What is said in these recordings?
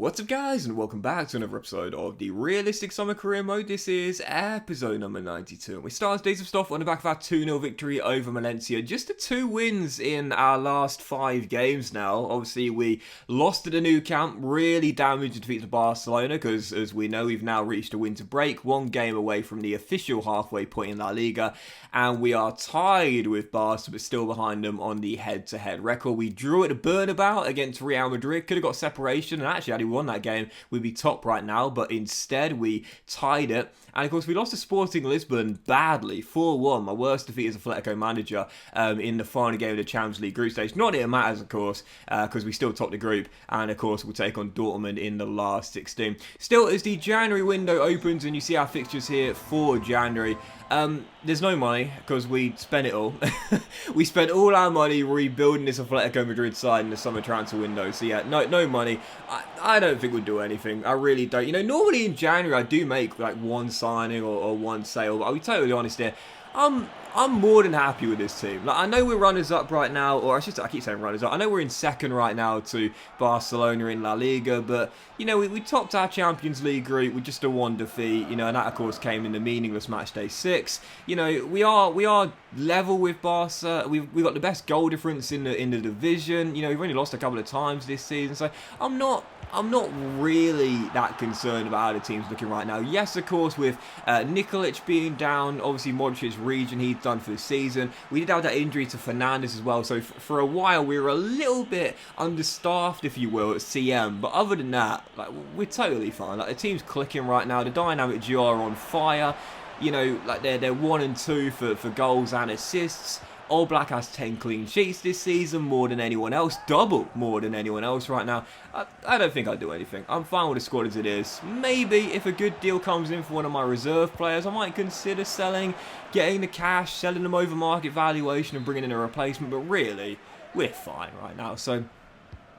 What's up guys, and welcome back to another episode of the Realistic Summer Career Mode. This is episode number 92, and we start today's stuff on the back of our 2-0 victory over Valencia. Just the 2 wins in our last 5 games now. Obviously we lost to the new camp, really damaged defeat to Barcelona, because as we know we've now reached a winter break, 1 game away from the official halfway point in La Liga, and we are tied with Barca but still behind them on the head-to-head record. We drew at the Bernabeu against Real Madrid, could have got separation, and actually had we won that game, we'd be top right now, but instead we tied it. And of course, we lost to Sporting Lisbon badly, 4-1, my worst defeat as a Atletico manager in the final game of the Champions League group stage. Not that it matters, of course, because we still top the group, and of course, we'll take on Dortmund in the last 16. Still, as the January window opens, and you see our fixtures here for January, there's no money, because we spent it all. We spent all our money rebuilding this Atletico Madrid side in the summer transfer window, so yeah, no money. I don't think we'll do anything, I really don't. You know, normally in January I do make like 1 signing or 1 sale, but I'll be totally honest here, I'm more than happy with this team. Like, I know we're runners-up right now, or I keep saying runners-up. I know we're in second right now to Barcelona in La Liga, but, you know, we topped our Champions League group with just a 1 defeat, you know, and that, of course, came in the meaningless match day 6. You know, we are level with Barca. We've got the best goal difference in the division. You know, we've only lost a couple of times this season, so I'm not really that concerned about how the team's looking right now. Yes, of course, with Nikolic being down, obviously Modric's region he's done for the season. We did have that injury to Fernandes as well, so for a while we were a little bit understaffed, if you will, at CM. But other than that, like, we're totally fine. Like, the team's clicking right now. The dynamic duo are on fire. You know, like they're 1 and 2 for goals and assists. All Black has 10 clean sheets this season, more than anyone else, double more than anyone else right now. I don't think I'd do anything. I'm fine with the squad as it is. Maybe if a good deal comes in for one of my reserve players, I might consider selling, getting the cash, selling them over market valuation and bringing in a replacement, but really, we're fine right now. So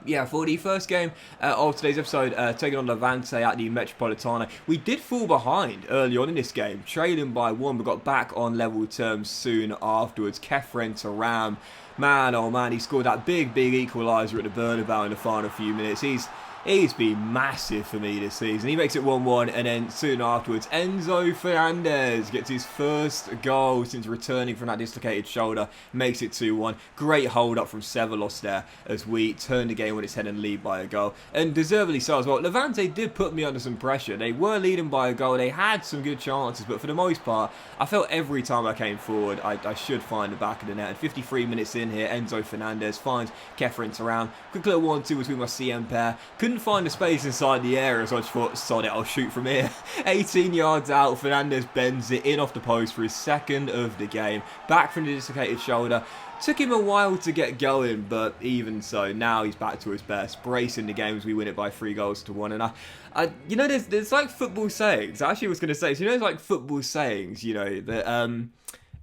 yeah, for the first game of today's episode, taking on Levante at the Metropolitano, we did fall behind early on in this game, trailing by 1, but got back on level terms soon afterwards. Kefren Turam, man, oh man, he scored that big equaliser at the Bernabeu in the final few minutes. He's been massive for me this season. He makes it 1-1, and then soon afterwards, Enzo Fernandez gets his first goal since returning from that dislocated shoulder, makes it 2-1. Great hold up from Sevelos there as we turn the game on its head and lead by a goal. And deservedly so as well. Levante did put me under some pressure. They were leading by a goal. They had some good chances, but for the most part, I felt every time I came forward, I should find the back of the net. And 53 minutes in here, Enzo Fernandez finds Kefren Turam. Quick little 1-2 between my CM pair. Couldn't find the space inside the area, so I just thought, sod it, I'll shoot from here. 18 yards out, Fernandez bends it in off the post for his 2nd of the game. Back from the dislocated shoulder. Took him a while to get going, but even so, now he's back to his best. Bracing the game as we win it by 3-1. And I you know, there's like football sayings. I actually was going to say, so you know, there's like football sayings, you know, that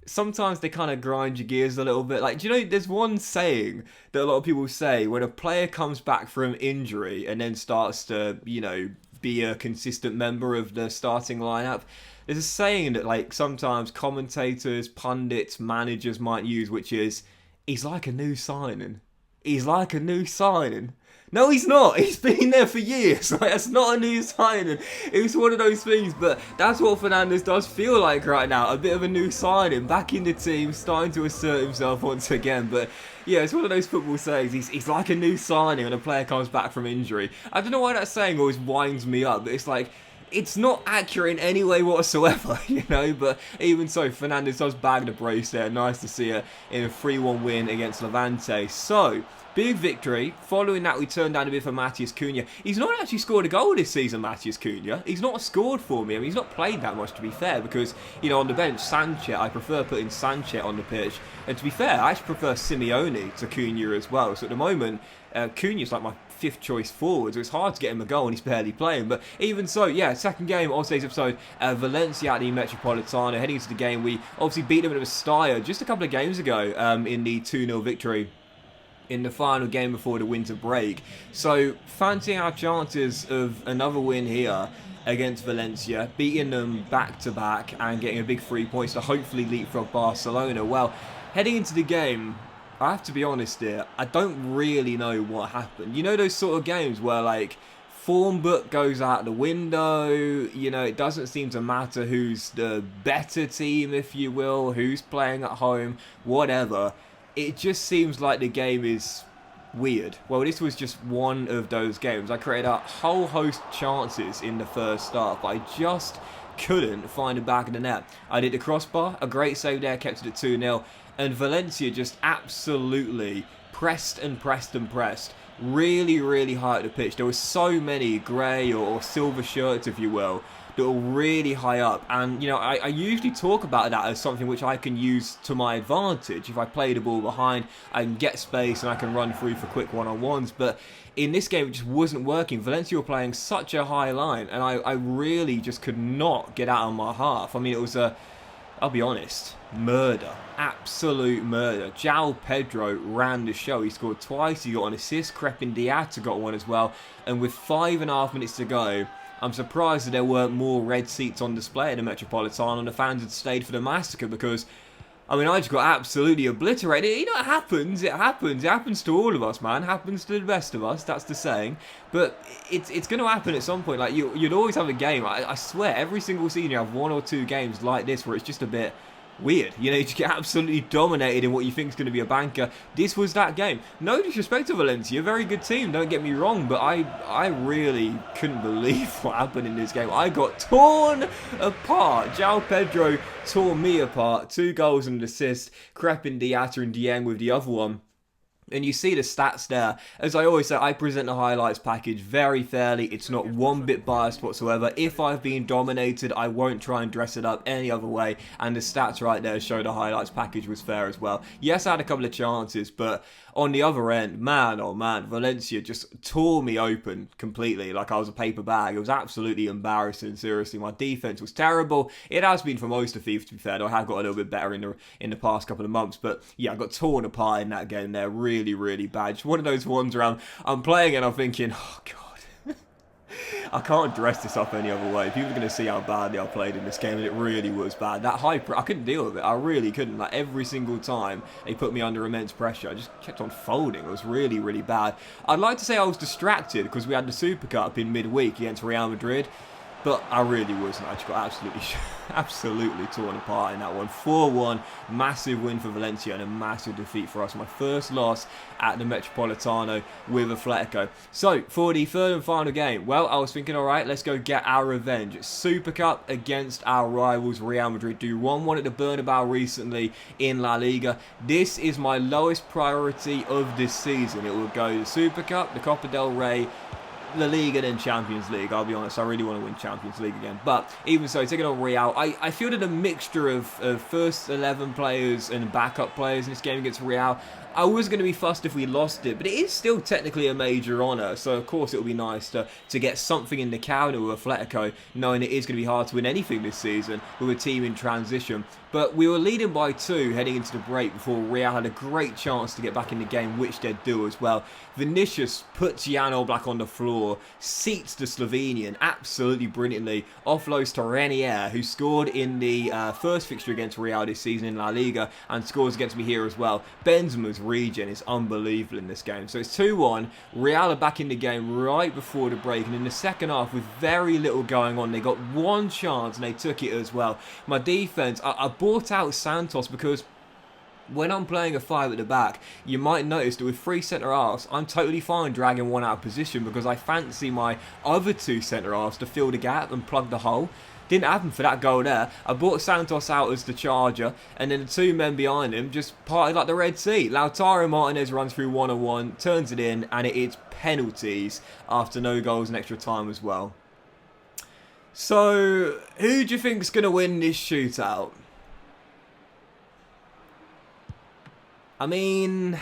sometimes they kind of grind your gears a little bit. Like, do you know, there's one saying that a lot of people say when a player comes back from injury and then starts to, you know, be a consistent member of the starting lineup. There's a saying that, like, sometimes commentators, pundits, managers might use, which is, he's like a new signing. He's like a new signing. No, he's not. He's been there for years. Like, that's not a new signing. It was one of those things, but that's what Fernandez does feel like right now. A bit of a new signing, back in the team, starting to assert himself once again. But yeah, it's one of those football sayings. He's like a new signing when a player comes back from injury. I don't know why that saying always winds me up, but it's like, it's not accurate in any way whatsoever, you know, but even so, Fernandez does bag the brace there. Nice to see it in a 3-1 win against Levante. So, big victory. Following that, we turned down a bit for Matheus Cunha. He's not actually scored a goal this season, Matheus Cunha. He's not scored for me. I mean, he's not played that much, to be fair, because, you know, on the bench, Sanchez, I prefer putting Sanchez on the pitch. And to be fair, I actually prefer Simeone to Cunha as well. So at the moment, Cunha's like my 5th choice forward, so it's hard to get him a goal and he's barely playing. But even so, yeah, 2nd game of today's episode, Valencia at the Metropolitano. Heading into the game, we obviously beat them at Mestalla just a couple of games ago in the 2-0 victory in the final game before the winter break. So fancying our chances of another win here against Valencia, beating them back-to-back and getting a big 3 points to hopefully leapfrog Barcelona. Well, heading into the game, I have to be honest here, I don't really know what happened. You know those sort of games where, like, form book goes out the window. You know, it doesn't seem to matter who's the better team, if you will, who's playing at home, whatever. It just seems like the game is weird. Well, this was just one of those games. I created a whole host of chances in the first half, but I just couldn't find the back of the net. I did the crossbar, a great save there, kept it at 2-0, and Valencia just absolutely pressed and pressed and pressed. Really, really high at the pitch. There were so many grey or silver shirts, if you will, that were really high up. And, you know, I usually talk about that as something which I can use to my advantage. If I play the ball behind, I can get space and I can run through for quick one-on-ones. But in this game, it just wasn't working. Valencia were playing such a high line, and I really just could not get out of my half. I mean, it was I'll be honest, murder. Absolute murder. João Pedro ran the show. He scored twice. He got an assist. Crepin Diatta got one as well. And with 5.5 minutes to go, I'm surprised that there weren't more red seats on display at the Metropolitano and the fans had stayed for the massacre, because, I mean, I just got absolutely obliterated. You know, it happens. It happens. It happens to all of us, man. It happens to the best of us. That's the saying. But it's going to happen at some point. Like, you'd always have a game. I swear, every single season you have 1 or 2 games like this where it's just a bit weird. You know, you just get absolutely dominated in what you think is going to be a banker. This was that game. No disrespect to Valencia, very good team, don't get me wrong, but I really couldn't believe what happened in this game. I got torn apart. João Pedro tore me apart. 2 goals and an assist. Crepin Diatta and Dieng with the other one. And you see the stats there. As I always say, I present the highlights package very fairly. It's not one bit biased whatsoever. If I've been dominated, I won't try and dress it up any other way. And the stats right there show the highlights package was fair as well. Yes, I had a couple of chances, but on the other end, man, oh man, Valencia just tore me open completely like I was a paper bag. It was absolutely embarrassing, seriously. My defense was terrible. It has been for most of FIFA, to be fair, though I have got a little bit better in the past couple of months. But yeah, I got torn apart in that game there. Really, really bad. Just one of those ones where I'm playing and I'm thinking, oh god, I can't dress this up any other way. People are going to see how badly I played in this game, and it really was bad. That I couldn't deal with it. I really couldn't. Like, every single time they put me under immense pressure, I just kept on folding. It was really, really bad. I'd like to say I was distracted because we had the SuperCup in midweek against Real Madrid, but I really wasn't. I just got absolutely torn apart in that one. 4-1, massive win for Valencia and a massive defeat for us. My first loss at the Metropolitano with Atletico. So, for the third and final game, well, I was thinking, alright, let's go get our revenge. SuperCup against our rivals Real Madrid. Do 1-1 at the Bernabeu recently in La Liga. This is my lowest priority of this season. It will go the SuperCup, the Copa del Rey, La Liga, then Champions League. I'll be honest, I really want to win Champions League again. But even so, taking on Real, I feel that a mixture of first 11 players and backup players in this game against Real. I was going to be fussed if we lost it, but it is still technically a major honour, so of course it will be nice to get something in the counter with Atletico, knowing it is going to be hard to win anything this season with a team in transition. But we were leading by 2 heading into the break before Real had a great chance to get back in the game, which they'd do as well. Vinicius puts Jan Oblak on the floor, seats the Slovenian absolutely brilliantly, offloads to Renier, who scored in the first fixture against Real this season in La Liga, and scores against me here as well. Benzema's regen is unbelievable in this game. So it's 2-1. Real are back in the game right before the break, and in the second half, with very little going on, they got one chance and they took it as well. My defense, I bought out Santos because when I'm playing a 5 at the back, you might notice that with 3 centre-halves, I'm totally fine dragging one out of position because I fancy my other 2 centre-halves to fill the gap and plug the hole. Didn't happen for that goal there. I brought Santos out as the charger, and then the 2 men behind him just parted like the Red Sea. Lautaro Martinez runs through 1-on-1, turns it in, and it's penalties after no goals in extra time as well. So, who do you think's going to win this shootout? I mean, I've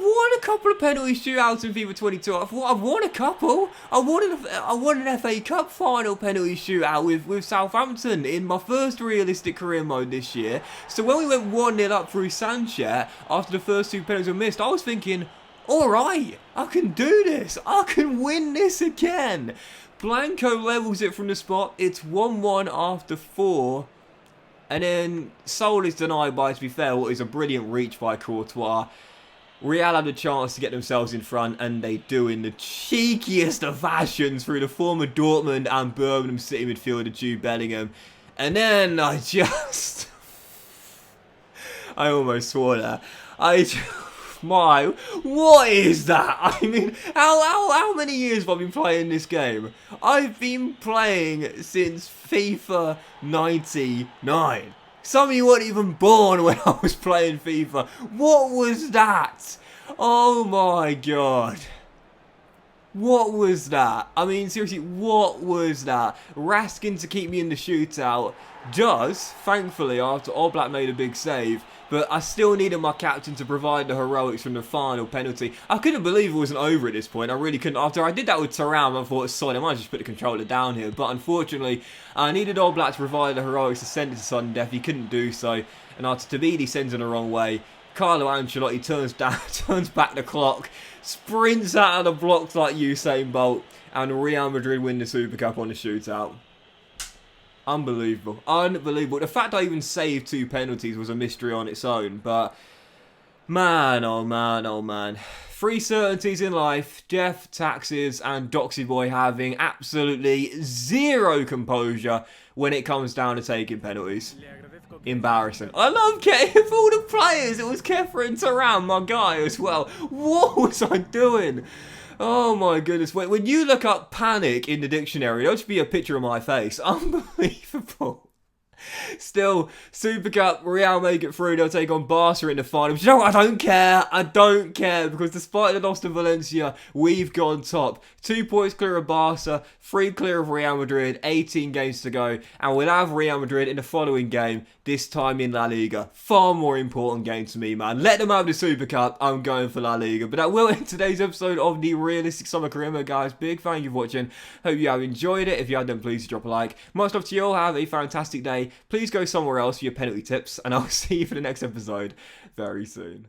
won a couple of penalty shootouts in FIFA 22. I've won a couple. I won an FA Cup final penalty shootout with Southampton in my first realistic career mode this year. So when we went 1-0 up through Sanchez after the first 2 penalties were missed, I was thinking, alright, I can do this. I can win this again. Blanco levels it from the spot. It's 1-1 after 4. And then Sol is denied by, to be fair, what is a brilliant reach by Courtois. Real had a chance to get themselves in front, and they do in the cheekiest of fashions through the former Dortmund and Birmingham City midfielder Jude Bellingham. And then I almost swore there. What is that? I mean, how many years have I been playing this game? I've been playing since FIFA 99. Some of you weren't even born when I was playing FIFA. What was that? Oh my god. What was that? I mean, seriously, what was that? Raskin to keep me in the shootout does, thankfully, after Oblak made a big save. But I still needed my captain to provide the heroics from the final penalty. I couldn't believe it wasn't over at this point. I really couldn't. After I did that with Thuram, I thought, sorry, I might just put the controller down here. But unfortunately, I needed Oblak to provide the heroics to send it to sudden death. He couldn't do so. And after Tabidi sends in the wrong way, Carlo Ancelotti turns back the clock, sprints out of the blocks like Usain Bolt, and Real Madrid win the Super Cup on the shootout. Unbelievable. Unbelievable. The fact I even saved 2 penalties was a mystery on its own, but man, oh man, oh man. 3 certainties in life: death, taxes, and Doxy Boy having absolutely zero composure when it comes down to taking penalties. Embarrassing. I love Kepa. For all the players, it was Kepa and Thuram, my guy, as well. What was I doing? Oh my goodness. When you look up panic in the dictionary, there'll just be a picture of my face. Unbelievable. Still, Super Cup, Real make it through. They'll take on Barca in the final. But you know what? I don't care. I don't care, because despite the loss to Valencia, we've gone top. 2 points clear of Barca, 3 clear of Real Madrid, 18 games to go. And we'll have Real Madrid in the following game, this time in La Liga. Far more important game to me, man. Let them have the Super Cup. I'm going for La Liga. But that will end today's episode of the Realistic Summer Career Mode, guys. Big thank you for watching. Hope you have enjoyed it. If you have, then please drop a like. Much love to you all. Have a fantastic day. Please go somewhere else for your penalty tips, and I'll see you for the next episode very soon.